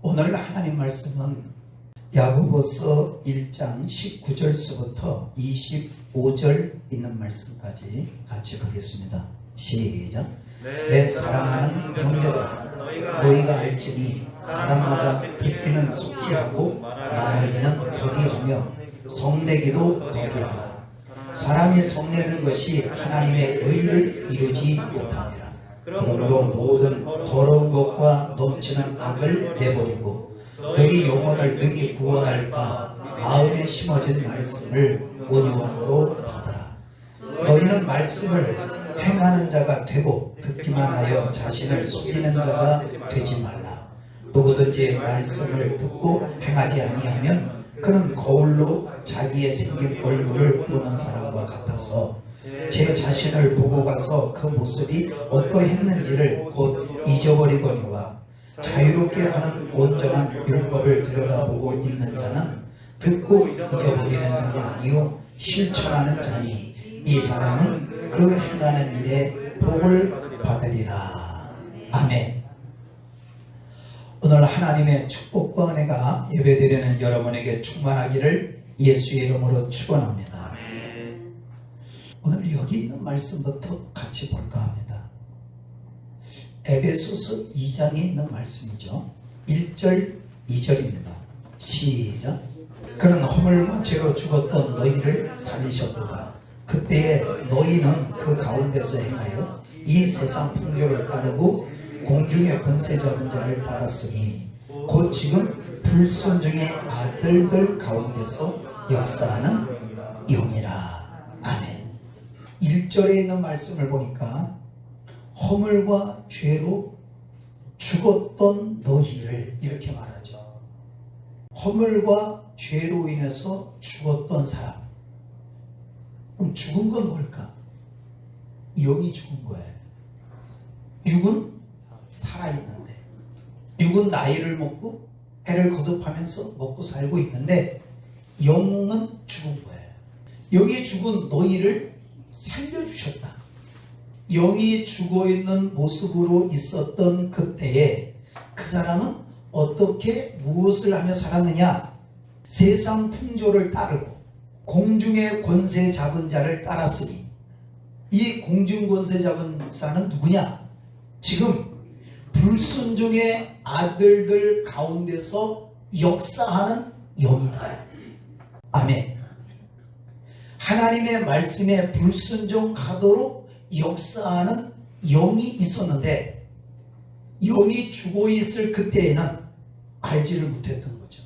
오늘 하나님 말씀은 야고보서 1장 19절서부터 25절 있는 말씀까지 같이 보겠습니다. 시작. 내 사랑하는 형제들아, 너희가 알지니 사람마다 듣기는 속히 하고 말하기는 더디하며 성내기도 더디하라. 사람이 성내는 것이 하나님의 의를 이루지 못하니라. 그러므로 모든 더러운 것과 넘치는 악을 내버리고 너희 영혼을 능히 구원할 바 마음에 심어진 말씀을 온유함으로 받아라. 너희는 말씀을 행하는 자가 되고 듣기만 하여 자신을 속이는 자가 되지 말라. 누구든지 말씀을 듣고 행하지 아니하면 그는 거울로 자기의 생긴 얼굴을 보는 사람과 같아서 제 자신을 보고 가서 그 모습이 어떠했는지를 곧 잊어버리거니와 자유롭게 하는 온전한 율법을 들여다보고 있는 자는 듣고 잊어버리는 자가 아니요 실천하는 자니 이 사람은 그 행하는 일에 복을 받으리라. 아멘. 오늘 하나님의 축복과 은혜가 예배드리는 여러분에게 충만하기를 예수의 이름으로 축원합니다. 오늘 여기 있는 말씀부터 같이 볼까 합니다. 에베소서 2장에 있는 말씀이죠. 1절 2절입니다. 시작. 그는 허물과 죄로 죽었던 너희를 살리셨도다. 그때에 너희는 그 가운데서 행하여 이 세상 풍조를 따르고 공중의 권세 잡은 자를 따랐으니 곧 지금 불순종의 아들들 가운데서 역사하는 영이라. 아멘. 1절에 있는 말씀을 보니까 허물과 죄로 죽었던 너희를 이렇게 말하죠. 허물과 죄로 인해서 죽었던 사람. 그럼 죽은 건 뭘까? 영이 죽은 거예요. 육은 살아있는데, 육은 나이를 먹고 해를 거듭하면서 먹고 살고 있는데 영은 죽은 거예요. 영이 죽은 너희를 살려주셨다. 영이 죽어있는 모습으로 있었던 그때에 그 사람은 어떻게 무엇을 하며 살았느냐? 세상 풍조를 따르고 공중의 권세 잡은 자를 따랐으니 이 공중 권세 잡은 자는 누구냐? 지금 불순종의 아들들 가운데서 역사하는 영이다. 아멘. 하나님의 말씀에 불순종하도록 역사하는 영이 있었는데 영이 죽어 있을 그때에는 알지를 못했던 거죠.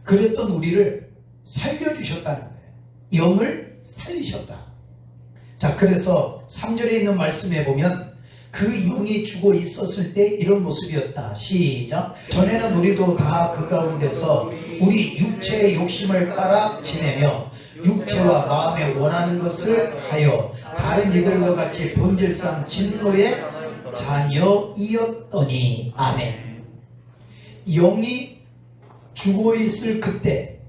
그랬던 우리를 살려주셨다는 거예요. 영을 살리셨다. 자, 그래서 3절에 있는 말씀에 보면 그 영이 죽어 있었을 때 이런 모습이었다. 시작. 전에는 우리도 다 그 가운데서 우리 육체의 욕심을 따라 지내며 육체와 마음에 원하는 것을 하여 다른 이들과 같이 본질상 진노의 자녀이었더니. 아멘. 영이 죽어 있을 그때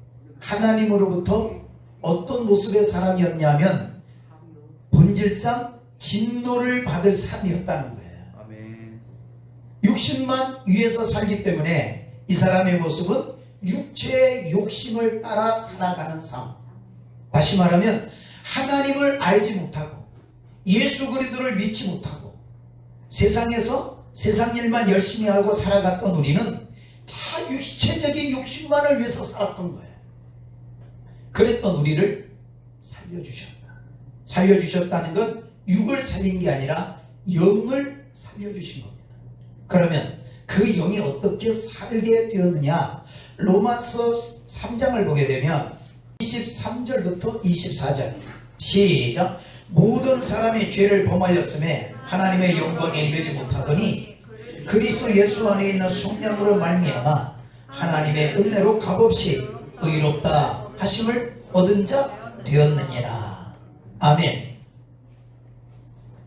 하나님으로부터 어떤 모습의 사람이었냐면 본질상 진노를 받을 사람이었다는 거예요. 아멘. 육신만 위해서 살기 때문에 이 사람의 모습은 육체의 욕심을 따라 살아가는 삶. 다시 말하면 하나님을 알지 못하고 예수 그리스도를 믿지 못하고 세상에서 세상 일만 열심히 하고 살아갔던 우리는 다 육체적인 욕심만을 위해서 살았던 거예요. 그랬던 우리를 살려주셨다. 살려주셨다는 건 육을 살린 게 아니라 영을 살려주신 겁니다. 그러면 그 영이 어떻게 살게 되었느냐? 로마서 3장을 보게 되면 23절부터 24절 시작. 모든 사람이 죄를 범하였음에 하나님의 영광에 이르지 못하더니 그리스도 예수 안에 있는 성령으로 말미암아 하나님의 은혜로 값없이 의롭다 하심을 얻은 자 되었느니라. 아멘.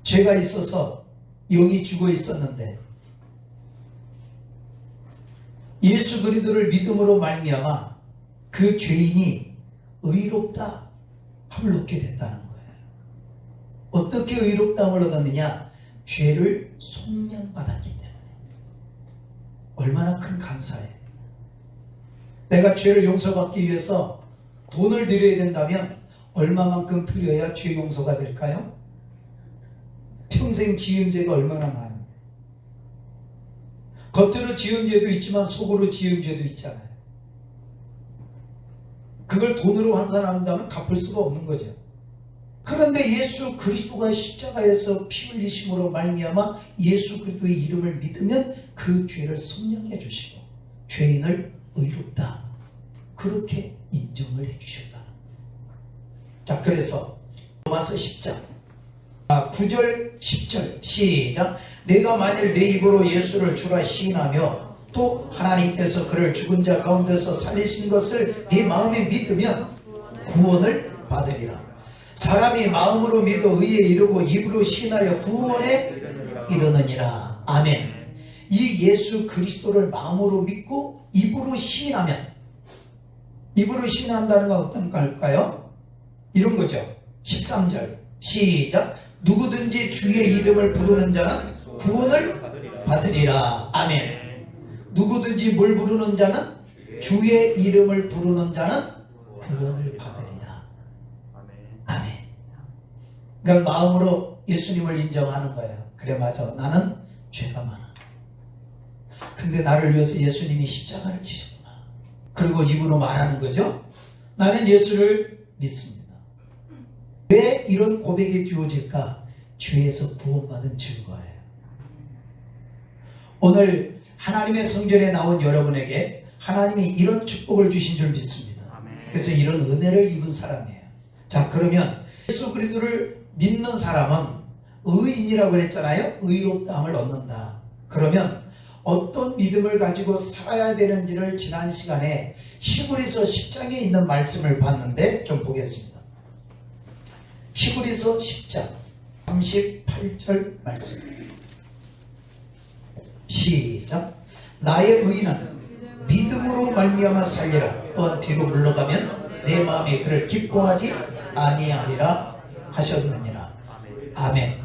죄가 있어서 영이 죽어 있었는데 예수 그리스도를 믿음으로 말미암아 그 죄인이 의롭다 함을 얻게 됐다는 거예요. 어떻게 의롭다함을 얻었느냐? 죄를 속량받았기 때문에. 얼마나 큰 감사해. 내가 죄를 용서받기 위해서 돈을 드려야 된다면 얼마만큼 드려야 죄 용서가 될까요? 평생 지은 죄가 얼마나 많은데. 겉으로 지은 죄도 있지만 속으로 지은 죄도 있잖아요. 그걸 돈으로 환산한다면 갚을 수가 없는 거죠. 그런데 예수 그리스도가 십자가에서 피 흘리심으로 말미암아 예수 그리스도의 이름을 믿으면 그 죄를 속량해 주시고 죄인을 의롭다 그렇게 인정을 해 주셨다. 자, 그래서 로마서 10장 9절 10절 시작. 내가 만일 내 입으로 예수를 주라 시인하며 또 하나님께서 그를 죽은 자 가운데서 살리신 것을 네 마음에 믿으면 구원을 받으리라. 사람이 마음으로 믿어 의에 이르고 입으로 시인하여 구원에 이르느니라. 아멘. 이 예수 그리스도를 마음으로 믿고 입으로 시인하면, 입으로 시인한다는 건 어떤 걸까요? 이런 거죠. 13절 시작. 누구든지 주의 이름을 부르는 자는 구원을 받으리라. 아멘. 누구든지 뭘 부르는 자는? 주의 이름을 부르는 자는 구원을 받으리라. 아멘. 그러니까 마음으로 예수님을 인정하는 거예요. 그래, 맞아. 나는 죄가 많아. 근데 나를 위해서 예수님이 십자가를 지셨구나. 그리고 입으로 말하는 거죠. 나는 예수를 믿습니다. 왜 이런 고백이 주어질까? 죄에서 구원받은 증거예요. 오늘 하나님의 성전에 나온 여러분에게 하나님이 이런 축복을 주신 줄 믿습니다. 그래서 이런 은혜를 입은 사람이에요. 자, 그러면 예수 그리스도를 믿는 사람은 의인이라고 했잖아요. 의롭다함을 얻는다. 그러면 어떤 믿음을 가지고 살아야 되는지를 지난 시간에 히브리서 10장에 있는 말씀을 봤는데 좀 보겠습니다. 히브리서 10장 38절 말씀 시작. 나의 의인은 믿음으로 말미암아 살리라. 또한 뒤로 물러가면 내 마음이 그를 기뻐하지 아니하리라 하셨느니라. 아멘.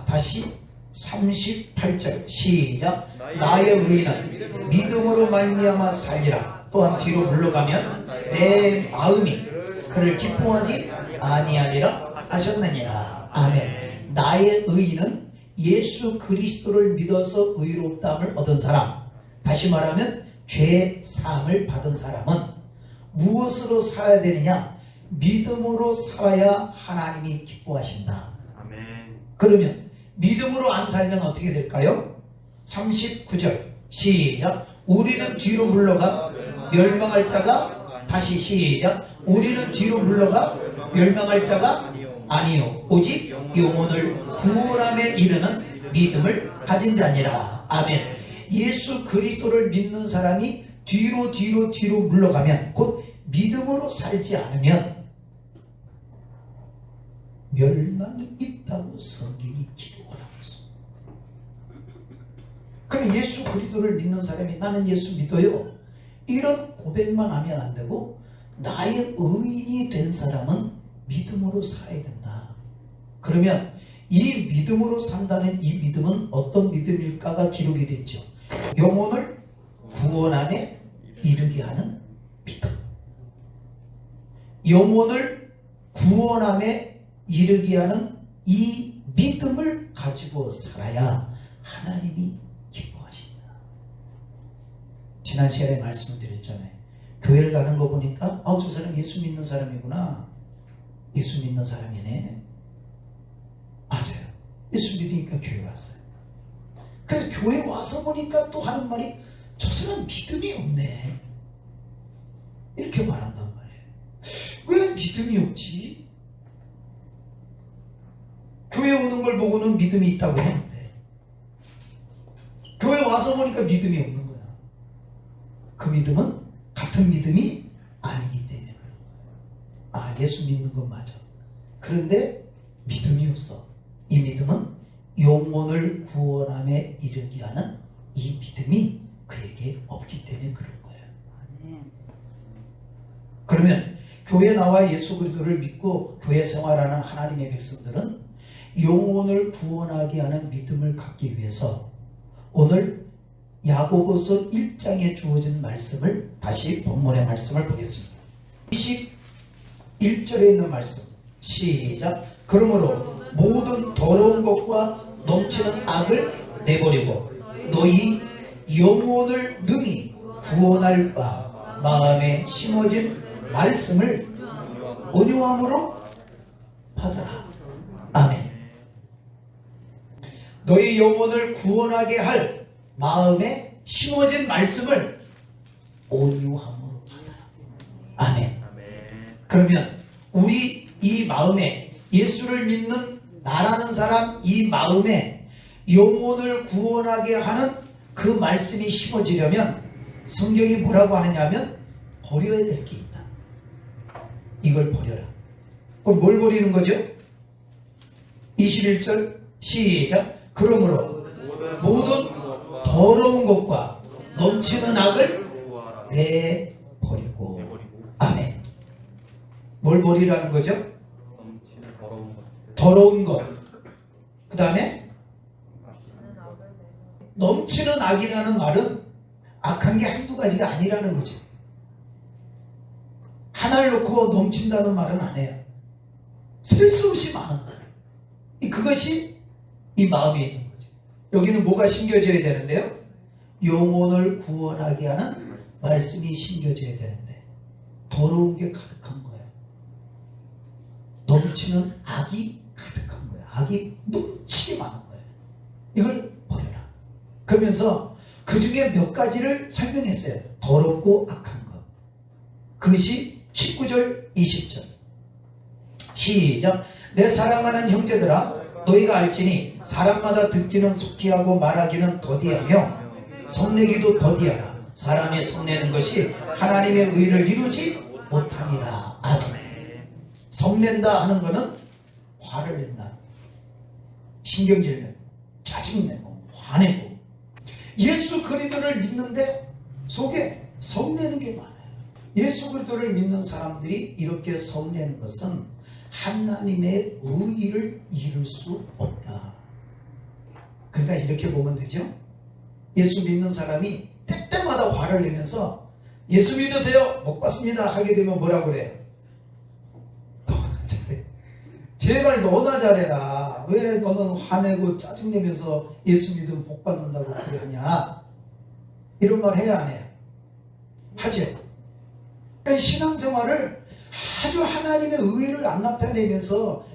다시 38절 시작. 나의 의인은 믿음으로 말미암아 살리라. 또한 뒤로 물러가면 내 마음이 그를 기뻐하지 아니하리라 하셨느니라. 아멘. 나의 의인은 예수 그리스도를 믿어서 의롭다함을 얻은 사람, 다시 말하면 죄 사함을 받은 사람은 무엇으로 살아야 되느냐? 믿음으로 살아야 하나님이 기뻐하신다. 아멘. 그러면 믿음으로 안 살면 어떻게 될까요? 39절 시작. 우리는 뒤로 물러가 멸망할 자가, 다시 시작. 우리는 뒤로 물러가 멸망할 자가 아니요 오직 영혼을 구원함에 이르는 믿음을 가진 자니라. 아멘. 예수 그리스도를 믿는 사람이 뒤로 물러가면, 곧 믿음으로 살지 않으면 멸망이 있다고 성경이 기록을 하고 있습니다. 그럼 예수 그리스도를 믿는 사람이 나는 예수 믿어요, 이런 고백만 하면 안 되고 나의 의인이 된 사람은 믿음으로 살아야 된다. 그러면 이 믿음으로 산다는 이 믿음은 어떤 믿음일까가 기록이 됐죠. 영혼을 구원함에 이르게 하는 믿음. 영혼을 구원함에 이르게 하는 이 믿음을 가지고 살아야 하나님이 기뻐하신다. 지난 시간에 말씀을 드렸잖아요. 교회를 가는 거 보니까 저 사람 예수 믿는 사람이구나. 예수 믿는 사람이네. 맞아요. 예수 믿으니까 교회 왔어요. 그래서 교회 와서 보니까 또 하는 말이 저 사람 믿음이 없네. 이렇게 말한단 말이에요. 왜 믿음이 없지? 교회 오는 걸 보고는 믿음이 있다고 했는데 교회 와서 보니까 믿음이 없는 거야. 그 믿음은 같은 믿음이 아니기 때문에 그런 거야. 예수 믿는 건 맞아. 그런데 믿음이 없어. 이 믿음은 영혼을 구원함에 이르게 하는 이 믿음이 그에게 없기 때문에 그런 거예요. 그러면 교회 나와 예수 그리스도를 믿고 교회 생활하는 하나님의 백성들은 영혼을 구원하게 하는 믿음을 갖기 위해서 오늘 야고보서 1장에 주어진 말씀을 다시 본문의 말씀을 보겠습니다. 21절에 있는 말씀 시작. 그러므로 모든 더러운 것과 넘치는 악을 내버리고 너희 영혼을 능히 구원할 바 마음에 심어진 말씀을 온유함으로 받아라. 아멘. 너희 영혼을 구원하게 할 마음에 심어진 말씀을 온유함으로 받아라. 아멘. 그러면 우리 이 마음에 예수를 믿는 나라는 사람 이 마음에 영혼을 구원하게 하는 그 말씀이 심어지려면 성경이 뭐라고 하느냐면 버려야 될 게 있다. 이걸 버려라. 그럼 뭘 버리는 거죠? 21절 시작. 그러므로 모든 더러운 것과 넘치는 악을 내버리고. 아멘. 뭘 버리라는 거죠? 더러운 것. 그 다음에 넘치는 악이라는 말은 악한 게 한두 가지가 아니라는 거죠. 하나를 놓고 넘친다는 말은 안 해요. 셀 수 없이 많은 거예요. 그것이 이 마음에 있는 거죠. 여기는 뭐가 심겨져야 되는데요? 영혼을 구원하게 하는 말씀이 심겨져야 되는데 더러운 게 가득한 거예요. 넘치는 악이 가득한 거예요. 악이 넘치게 많은 거예요. 이걸 버려라. 그러면서 그 중에 몇 가지를 설명했어요. 더럽고 악한 것. 그것이 19절 20절 시작. 내 사랑하는 형제들아 너희가 알지니 사람마다 듣기는 속히 하고 말하기는 더디하며 성내기도 더디하라. 사람의 성내는 것이 하나님의 의를 이루지 못함이라. 아멘. 성낸다 하는 것은 화를 낸다. 신경질 내고 짜증내고 화내고. 예수 그리스도를 믿는데 속에 성내는 게 많아요. 예수 그리스도를 믿는 사람들이 이렇게 성내는 것은 하나님의 의의를 이룰 수 없다. 그러니까 이렇게 보면 되죠. 예수 믿는 사람이 때때마다 화를 내면서 예수 믿으세요 복 받습니다 하게 되면 뭐라고 그래요? 너나 잘해. 제발 너나 잘해라. 왜 너는 화내고 짜증내면서 예수 믿으면 복 받는다고 그래 하냐. 이런 말 해야 안 해요? 하죠. 신앙생활을 아주 하나님의 의의를 안 나타내면서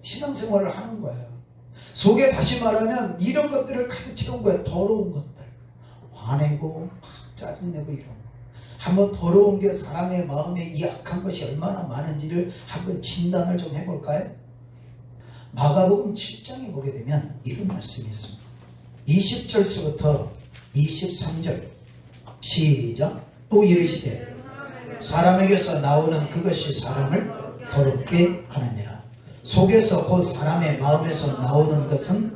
신앙생활을 하는 거예요. 속에 다시 말하면 이런 것들을 가득 채운 거예요. 더러운 것들. 화내고 막 짜증내고 이런 거. 한번 더러운 게 사람의 마음에 이 악한 것이 얼마나 많은지를 한번 진단을 좀 해볼까요? 마가복음 7장에 보게 되면 이런 말씀이 있습니다. 20절서부터 23절 시작. 또 이르시되 사람에게서 나오는 그것이 사람을 더럽게 하느니라. 속에서 곧 사람의 마음에서 나오는 것은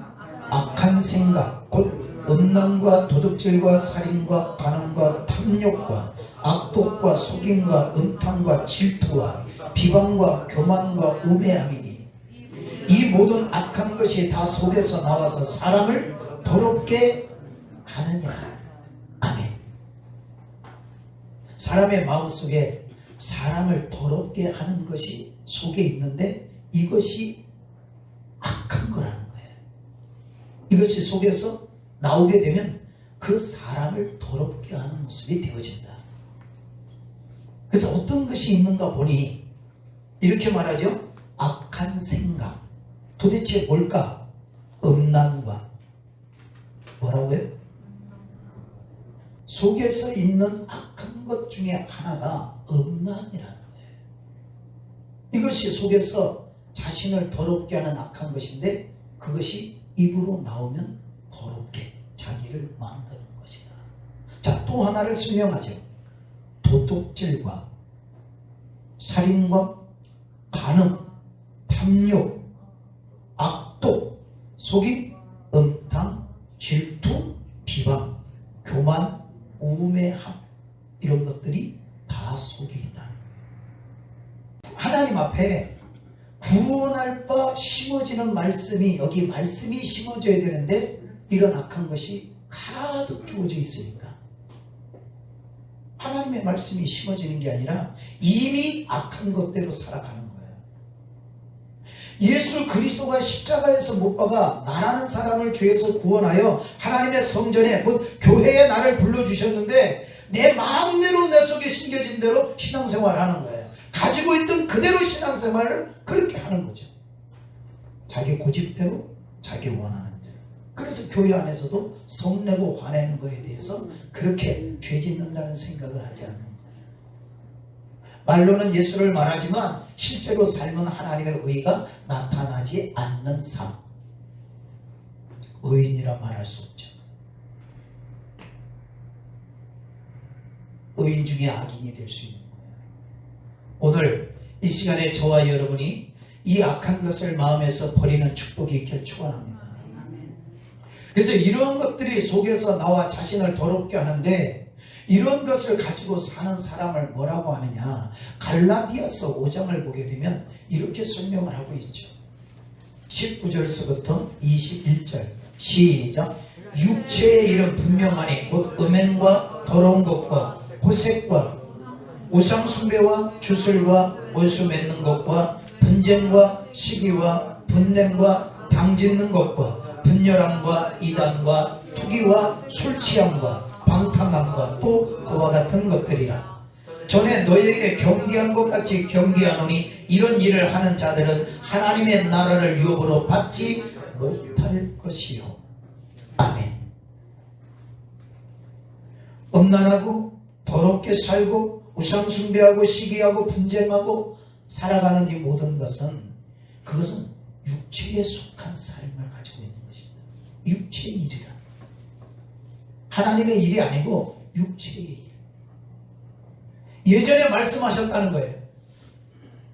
악한 생각 곧 음란과 도둑질과 살인과 간음과 탐욕과 악독과 속임과 음탕과 질투와 비방과 교만과 우매함이니 이 모든 악한 것이 다 속에서 나와서 사람을 더럽게 하느니라. 아멘. 사람의 마음속에 사람을 더럽게 하는 것이 속에 있는데 이것이 악한 거라는 거예요. 이것이 속에서 나오게 되면 그 사람을 더럽게 하는 모습이 되어진다. 그래서 어떤 것이 있는가 보니 이렇게 말하죠. 악한 생각. 도대체 뭘까? 음란과 뭐라고요? 속에서 있는 악한 것 중에 하나가 음란이라는 거예요. 이것이 속에서 자신을 더럽게 하는 악한 것인데 그것이 입으로 나오면 더럽게 자기를 만드는 것이다. 자, 또 하나를 설명하죠. 도둑질과 살인과 간음, 탐욕, 악독, 속임, 음탕, 질투, 비방, 교만, 우매함 이런 것들이 다 속에 있다. 하나님 앞에 구원할 바 심어지는 말씀이 여기 말씀이 심어져야 되는데 이런 악한 것이 가득 주어져 있으니까 하나님의 말씀이 심어지는 게 아니라 이미 악한 것대로 살아가는 거예요. 예수 그리스도가 십자가에서 못 박아 나라는 사람을 죄에서 구원하여 하나님의 성전에 곧 교회에 나를 불러주셨는데 내 마음대로 내 속에 심겨진 대로 신앙생활을 하는 거예요. 가지고 있던 그대로 신앙생활을 그렇게 하는 거죠. 자기 고집대로 자기 원하는 대로. 그래서 교회 안에서도 성내고 화내는 거에 대해서 그렇게 죄 짓는다는 생각을 하지 않는 거예요. 말로는 예수를 말하지만 실제로 삶은 하나님의 의가 나타나지 않는 삶. 의인이라 말할 수 없죠. 의인 중에 악인이 될 수 있는 거예요. 오늘 이 시간에 저와 여러분이 이 악한 것을 마음에서 버리는 축복이 있기를 축원합니다. 그래서 이런 것들이 속에서 나와 자신을 더럽게 하는데 이런 것을 가지고 사는 사람을 뭐라고 하느냐. 갈라디아서 5장을 보게 되면 이렇게 설명을 하고 있죠. 19절서부터 21절 시작. 육체의 일은 분명하니 곧 음행과 더러운 것과 호색과 우상숭배와 주술과 원수 맺는 것과 분쟁과 시기와 분냄과 당짓는 것과 분열함과 이단과 투기와 술취함과 방탕함과 또 그와 같은 것들이라. 전에 너희에게 경계한 것 같이 경계하노니 이런 일을 하는 자들은 하나님의 나라를 유업으로 받지 못할 것이요. 아멘. 음란하고 더럽게 살고 우상숭배하고 시기하고 분쟁하고 살아가는 이 모든 것은 그것은 육체에 속한 삶을 가지고 있는 것이다. 육체의 일이라. 하나님의 일이 아니고 육체의 일. 예전에 말씀하셨다는 거예요.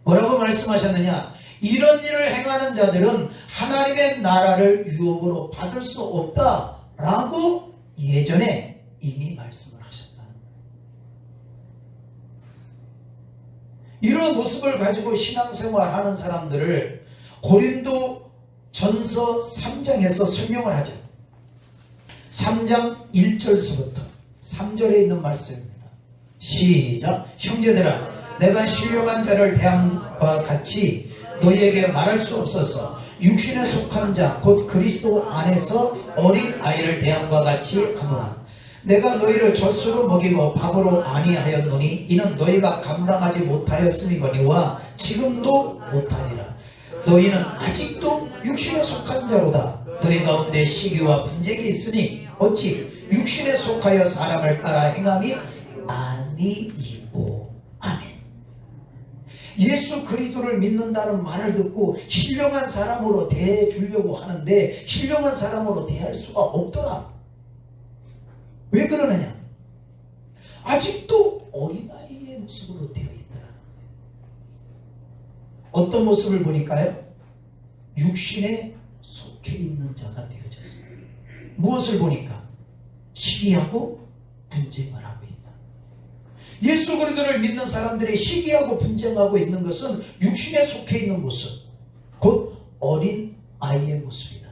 뭐라고 말씀하셨느냐? 이런 일을 행하는 자들은 하나님의 나라를 유업으로 받을 수 없다라고 예전에 이미 말씀을 하셨다는 거예요. 이런 모습을 가지고 신앙생활하는 사람들을 고린도 전서 3장에서 설명을 하죠. 3장 1절서부터 3절에 있는 말씀입니다. 시작. 형제들아, 내가 신령한 자를 대함과 같이 너희에게 말할 수 없어서 육신에 속한 자 곧 그리스도 안에서 어린 아이를 대함과 같이 하노라. 내가 너희를 젖으로 먹이고 밥으로 아니하였노니 이는 너희가 감당하지 못하였음이거니와 지금도 못하리라. 너희는 아직도 육신에 속한 자로다. 너희 가운데 시기와 분쟁이 있으니 어찌 육신에 속하여 사람을 따라 행함이 아니이고. 아멘. 예수 그리스도를 믿는다는 말을 듣고 신령한 사람으로 대해주려고 하는데 신령한 사람으로 대할 수가 없더라. 왜 그러느냐? 아직도 어린아이의 모습으로 되어 있더라. 어떤 모습을 보니까요? 육신에 속해 있는 자가 되어졌어요. 무엇을 보니까? 시기하고 분쟁을 하고 있다. 예수 그리스도를 믿는 사람들이 시기하고 분쟁하고 있는 것은 육신에 속해 있는 모습, 곧 어린 아이의 모습이다.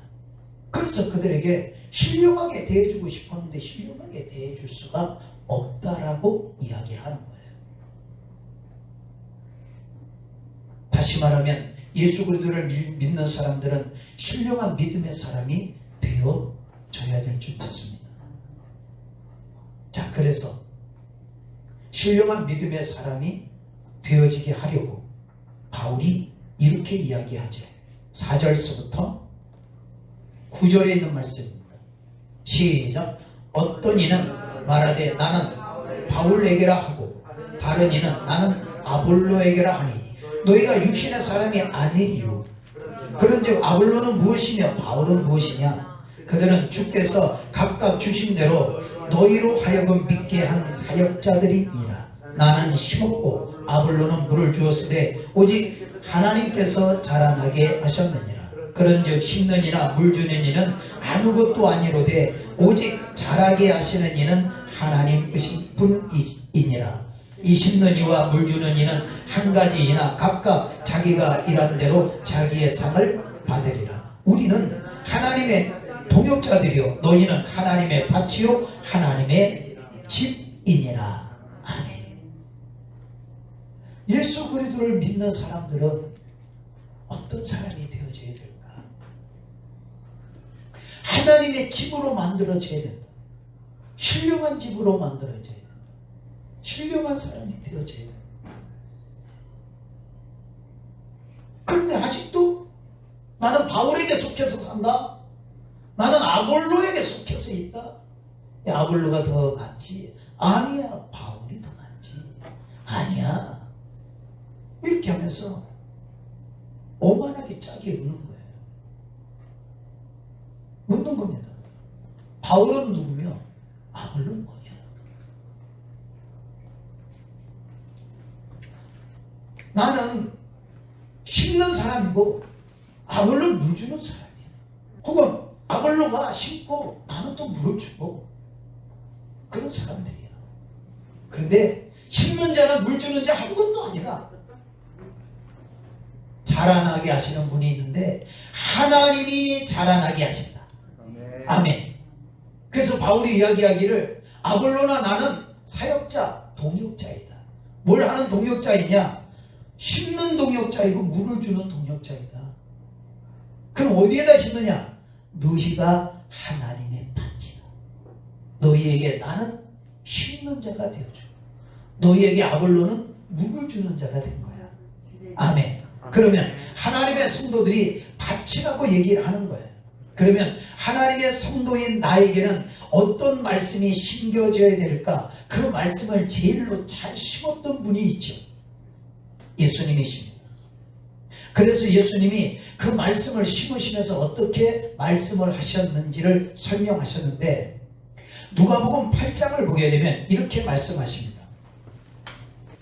그래서 그들에게 신령하게 대해주고 싶었는데 신령하게 대해줄 수가 없다라고 이야기를 하는 거예요. 다시 말하면 예수 그리스도를 믿는 사람들은 신령한 믿음의 사람이 되어줘야 될 줄 믿습니다. 자, 그래서 신령한 믿음의 사람이 되어지게 하려고 바울이 이렇게 이야기하죠. 4절서부터 9절에 있는 말씀입니다. 시작. 어떤 이는 말하되 나는 바울에게라 하고 다른 이는 나는 아볼로에게라 하니 너희가 육신의 사람이 아니리요. 그런즉 아볼로는 무엇이며 바울은 무엇이냐? 그들은 주께서 각각 주신 대로 너희로 하여금 믿게 한 사역자들이니라. 나는 심었고 아볼로는 물을 주었으되 오직 하나님께서 자라나게 하셨느니라. 그런즉 심는 이나 물 주는 이는 아무것도 아니로되 오직 자라게 하시는 이는 하나님 뿐이니라. 이 심는 이와 물 주는 이는 한 가지 이나 각각 자기가 일한 대로 자기의 상을 받으리라. 우리는 하나님의 동역자들이요 너희는 하나님의 밭이요 하나님의 집이니라. 아멘. 예수 그리스도를 믿는 사람들은 어떤 사람이 되어져야 될까? 하나님의 집으로 만들어져야 된다. 신령한 집으로 만들어져야 된다. 신령한 사람이 되어져야 된다. 그런데 아직도 나는 바울에게 속해서 산다. 나는 아볼로에게 속해서 있다. 아볼로가 더 낫지. 아니야, 바울이 더 낫지. 아니야. 이렇게 하면서 오만하게 짜게 묻는 거예요. 묻는 겁니다. 바울은 누구며 아볼로는 뭐냐? 나는 심는 사람이고 아볼로는 물 주는 사람이야. 혹은 아볼로가 심고 나는 또 물을 주고 그런 사람들이야. 그런데 심는 자는 물 주는 자 한 것도 아니라 자라나게 하시는 분이 있는데 하나님이 자라나게 하신다. 아멘. 그래서 바울이 이야기하기를 아볼로나 나는 사역자, 동역자이다. 뭘 하는 동역자이냐? 심는 동역자이고 물을 주는 동역자이다. 그럼 어디에다 심느냐? 너희가 하나님의 밭이다. 너희에게 나는 심는 자가 되어주고 너희에게 아볼로는 물을 주는 자가 된 거야. 아멘. 그러면 하나님의 성도들이 밭이라고 얘기를 하는 거예요. 그러면 하나님의 성도인 나에게는 어떤 말씀이 심겨져야 될까? 그 말씀을 제일로 잘 심었던 분이 있죠. 예수님이십니다. 그래서 예수님이 그 말씀을 심으시면서 어떻게 말씀을 하셨는지를 설명하셨는데 누가복음 8장을 보게 되면 이렇게 말씀하십니다.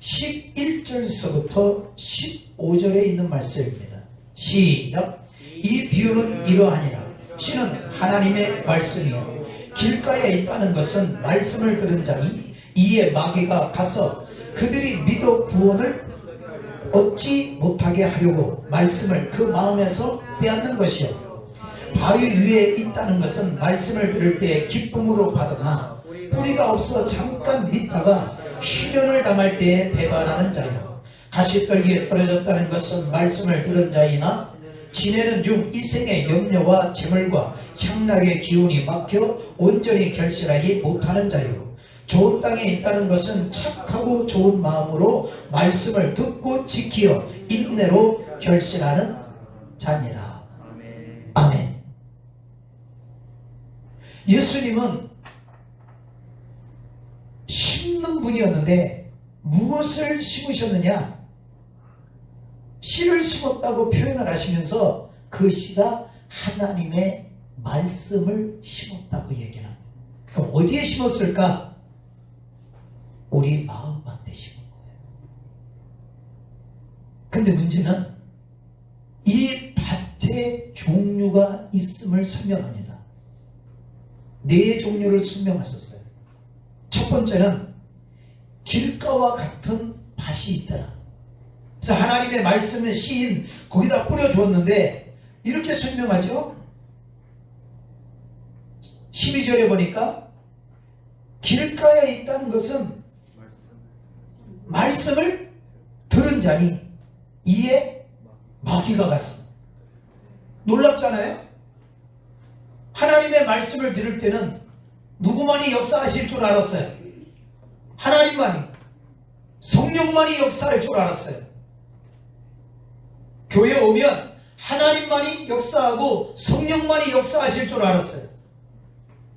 11절서부터 15절에 있는 말씀입니다. 시작. 이 비유는 이러하니라. 신은 하나님의 말씀이요 길가에 있다는 것은 말씀을 들은 자니 이에 마귀가 가서 그들이 믿어 구원을 얻지 못하게 하려고 말씀을 그 마음에서 빼앗는 것이요 바위 위에 있다는 것은 말씀을 들을 때 기쁨으로 받으나 뿌리가 없어 잠깐 믿다가 시련을 당할 때에 배반하는 자요 가시떨기에 떨어졌다는 것은 말씀을 들은 자이나 지내는 중 이 생의 염려와 재물과 향락의 기운이 막혀 온전히 결실하지 못하는 자요 좋은 땅에 있다는 것은 착하고 좋은 마음으로 말씀을 듣고 지키어 인내로 결실하는 자니라. 아멘. 예수님은 심는 분이었는데 무엇을 심으셨느냐? 씨를 심었다고 표현을 하시면서 그 씨가 하나님의 말씀을 심었다고 얘기를 합니다. 그럼 어디에 심었을까? 우리 마음밭에 심은 거예요. 근데 문제는 이 밭에 종류가 있음을 설명합니다. 네 종류를 설명하셨어요. 첫 번째는 길가와 같은 밭이 있더라. 그래서 하나님의 말씀을 씨인 거기다 뿌려주었는데 이렇게 설명하죠. 12절에 보니까 길가에 있다는 것은 말씀을 들은 자니 이에 마귀가 가서 놀랍잖아요. 하나님의 말씀을 들을 때는 누구만이 역사하실 줄 알았어요? 하나님만이, 성령만이 역사할 줄 알았어요. 교회에 오면 하나님만이 역사하고 성령만이 역사하실 줄 알았어요.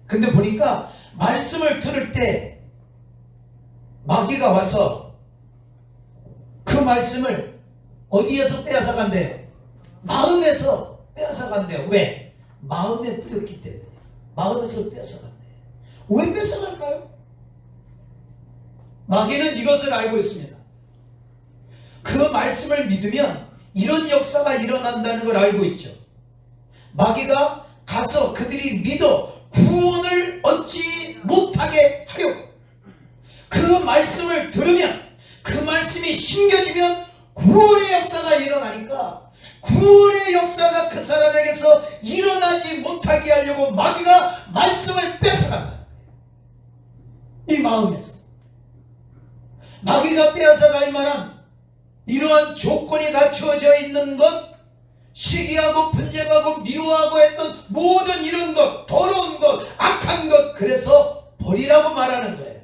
근데 보니까 말씀을 들을 때 마귀가 와서 그 말씀을 어디에서 빼앗아 간대요? 마음에서 빼앗아 간대요. 왜? 마음에 뿌렸기 때문에. 마음에서 빼앗아 간대요. 왜 빼앗아 갈까요? 마귀는 이것을 알고 있습니다. 그 말씀을 믿으면 이런 역사가 일어난다는 걸 알고 있죠. 마귀가 가서 그들이 믿어 구원을 얻지 못하게 하려고 그 말씀을 들으면 그 말씀이 심겨지면 구원의 역사가 일어나니까 구원의 역사가 그 사람에게서 일어나지 구원하지 못하게 하려고 마귀가 말씀을 뺏어간다. 이 마음에서 마귀가 빼앗아갈 만한 이러한 조건이 갖추어져 있는 것, 시기하고 분쟁하고 미워하고 했던 모든 이런 것, 더러운 것, 악한 것, 그래서 버리라고 말하는 거예요.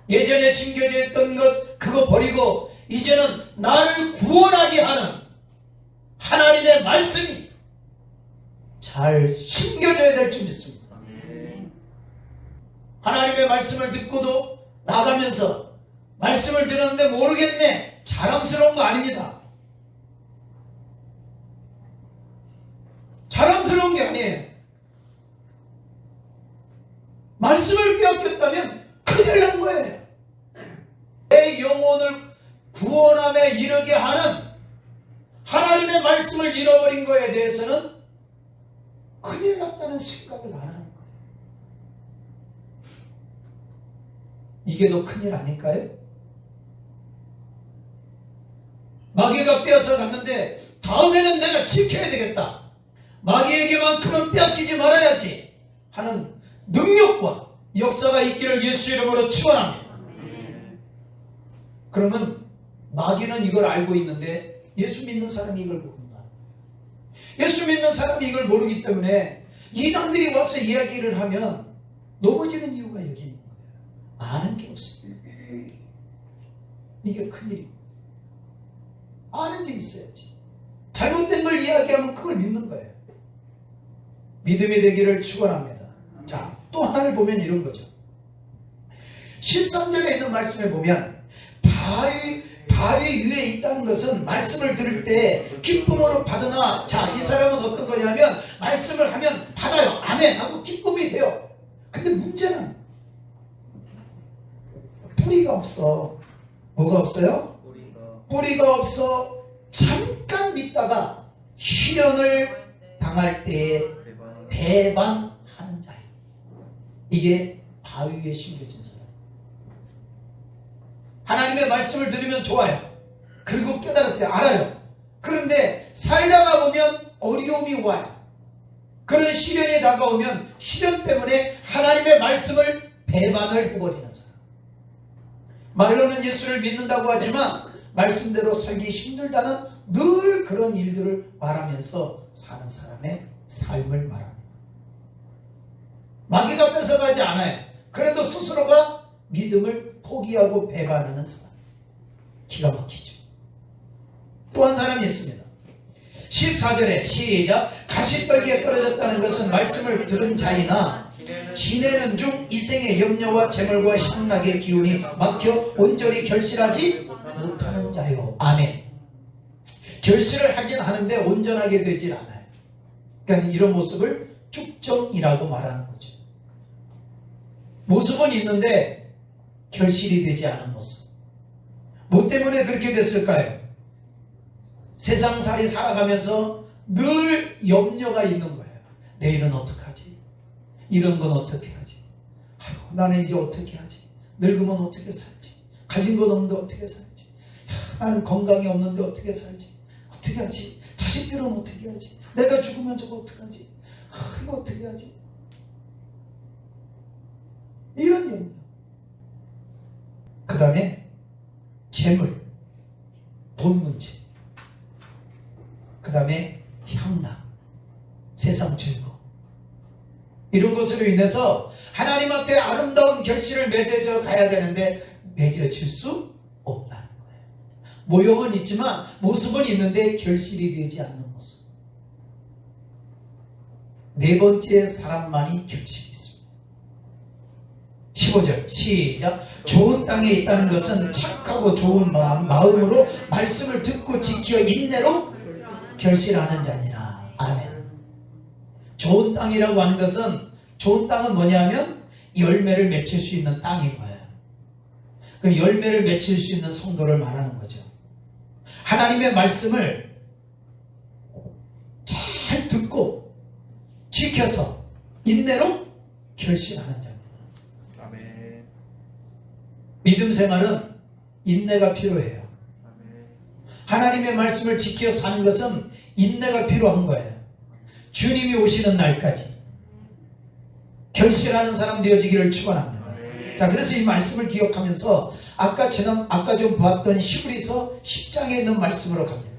예전에 심겨져 있던 것 그거 버리고 이제는 나를 구원하게 하는 하나님의 말씀이 잘 심겨져야 될 줄 믿습니다. 하나님의 말씀을 듣고도 나가면서 말씀을 들었는데 모르겠네, 자랑스러운 거 아닙니다. 자랑스러운 게 아니에요. 말씀을 빼앗겼다면 큰일 난 거예요. 내 영혼을 구원함에 이르게 하는 하나님의 말씀을 잃어버린 거에 대해서는 큰일 났다는 생각을 안 하는 거예요. 이게 더 큰일 아닐까요? 마귀가 빼앗아 갔는데 다음에는 내가 지켜야 되겠다, 마귀에게만큼은 빼앗기지 말아야지 하는 능력과 역사가 있기를 예수 이름으로 축원합니다. 그러면 마귀는 이걸 알고 있는데 예수 믿는 사람이 이걸 모른다. 예수 믿는 사람이 이걸 모르기 때문에 이단들이 와서 이야기를 하면 넘어지는 이유가 여기 있는 거예요. 아는 게 없습니다. 이게 큰일이에요. 아는 게 있어야지. 잘못된 걸 이야기하면 그걸 믿는 거예요. 믿음이 되기를 축원합니다. 자, 또 하나를 보면 이런 거죠. 13절에 있는 말씀에 보면 바위 위에 있다는 것은 말씀을 들을 때 기쁨으로 받으나, 자, 이 사람은 어떤 거냐면 말씀을 하면 받아요. 아멘 하고 기쁨이 돼요. 근데 문제는 뿌리가 없어. 뭐가 없어요? 뿌리가 없어. 잠깐 믿다가 시련을 당할 때에 배반하는 자예요. 이게 바위 위에 심겨진 사람. 하나님의 말씀을 들으면 좋아요. 그리고 깨달았어요. 알아요. 그런데 살다가 보면 어려움이 와요. 그런 시련이 다가오면 시련 때문에 하나님의 말씀을 배반을 해버리는 사람. 말로는 예수를 믿는다고 하지만 말씀대로 살기 힘들다는 늘 그런 일들을 말하면서 사는 사람의 삶을 말합니다. 마귀가 뺏어가지 않아요. 그래도 스스로가 믿음을 포기하고 배반하는 사람. 기가 막히죠. 또 한 사람이 있습니다. 14절에 시작. 가시떨기에 떨어졌다는 것은 말씀을 들은 자이나 지내는 중 이생의 염려와 재물과 향락의 기운이 막혀 온전히 결실하지 못하는 자요. 아멘. 결실을 하긴 하는데 온전하게 되질 않아요. 그러니까 이런 모습을 쭉정이라고 말하는 거죠. 모습은 있는데 결실이 되지 않은 모습. 뭐 때문에 그렇게 됐을까요? 세상살이 살아가면서 늘 염려가 있는 거예요. 내일은 어떡하지? 이런 건 어떻게 하지? 아이고, 나는 이제 어떻게 하지? 늙으면 어떻게 살지? 가진 건 없는데 어떻게 살지? 나는 건강이 없는데 어떻게 살지? 어떻게 하지? 자식들은 어떻게 하지? 내가 죽으면 저거 어떡하지? 이거 어떻게 하지? 이런 염려. 그 다음에 재물, 돈 문제. 그 다음에 향락, 세상 즐거움. 이런 것으로 인해서 하나님 앞에 아름다운 결실을 맺어져 가야 되는데 맺어질 수 없다는 거예요. 모형은 있지만 모습은 있는데 결실이 되지 않는 모습. 네 번째 사람만이 결실이 있습니다. 15절 시작. 좋은 땅에 있다는 것은 착하고 좋은 마음으로 말씀을 듣고 지켜 인내로 결실하는 자니라. 아멘. 좋은 땅이라고 하는 것은, 좋은 땅은 뭐냐면 열매를 맺힐 수 있는 땅인 거예요. 그 열매를 맺힐 수 있는 성도를 말하는 거죠. 하나님의 말씀을 잘 듣고 지켜서 인내로 결실하는 자입니다. 아멘. 믿음 생활은 인내가 필요해요. 아멘. 하나님의 말씀을 지켜 사는 것은 인내가 필요한 거예요. 주님이 오시는 날까지 결실하는 사람 되어지기를 축원합니다. 자, 그래서 이 말씀을 기억하면서 아까 좀 보았던 히브리서 10장에 있는 말씀으로 갑니다.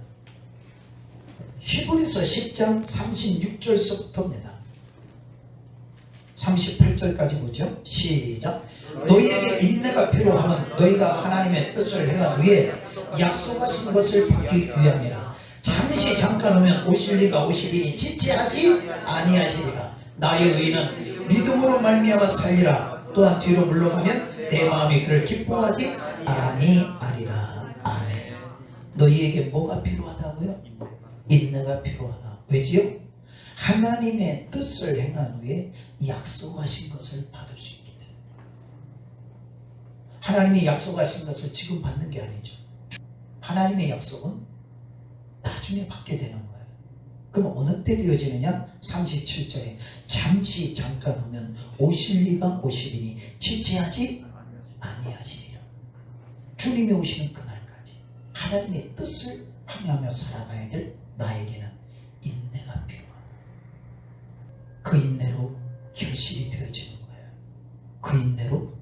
히브리서 10장 36절서부터입니다. 38절까지 보죠. 시작. 너희에게 인내가 필요하면 너희가 하나님의 뜻을 행한 후에 약속하신 것을 받기 위함이라. 잠시 잠깐 오면 오실 리가 오시리니 지체하지 아니하시리라. 나의 의는 믿음으로 말미암아 살리라. 또한 뒤로 물러가면 내 마음이 그를 기뻐하지 아니하리라. 아멘. 너희에게 뭐가 필요하다고요? 인내가 필요하다. 왜지요? 하나님의 뜻을 행한 후에 약속하신 것을 받을 수 있기 때문에. 하나님이 약속하신 것을 지금 받는 게 아니죠. 하나님의 약속은 나중에 받게 되는 거예요. 그럼 어느 때 되어지느냐? 37절에 잠시 잠깐 오면 오실 리가 오시리니 지체하지 아니하시리라. 주님이 오시는 그날까지 하나님의 뜻을 행하며 살아가야 될 나에게는 인내가 필요합니다. 그 인내로 결실이 되어지는 거예요. 그 인내로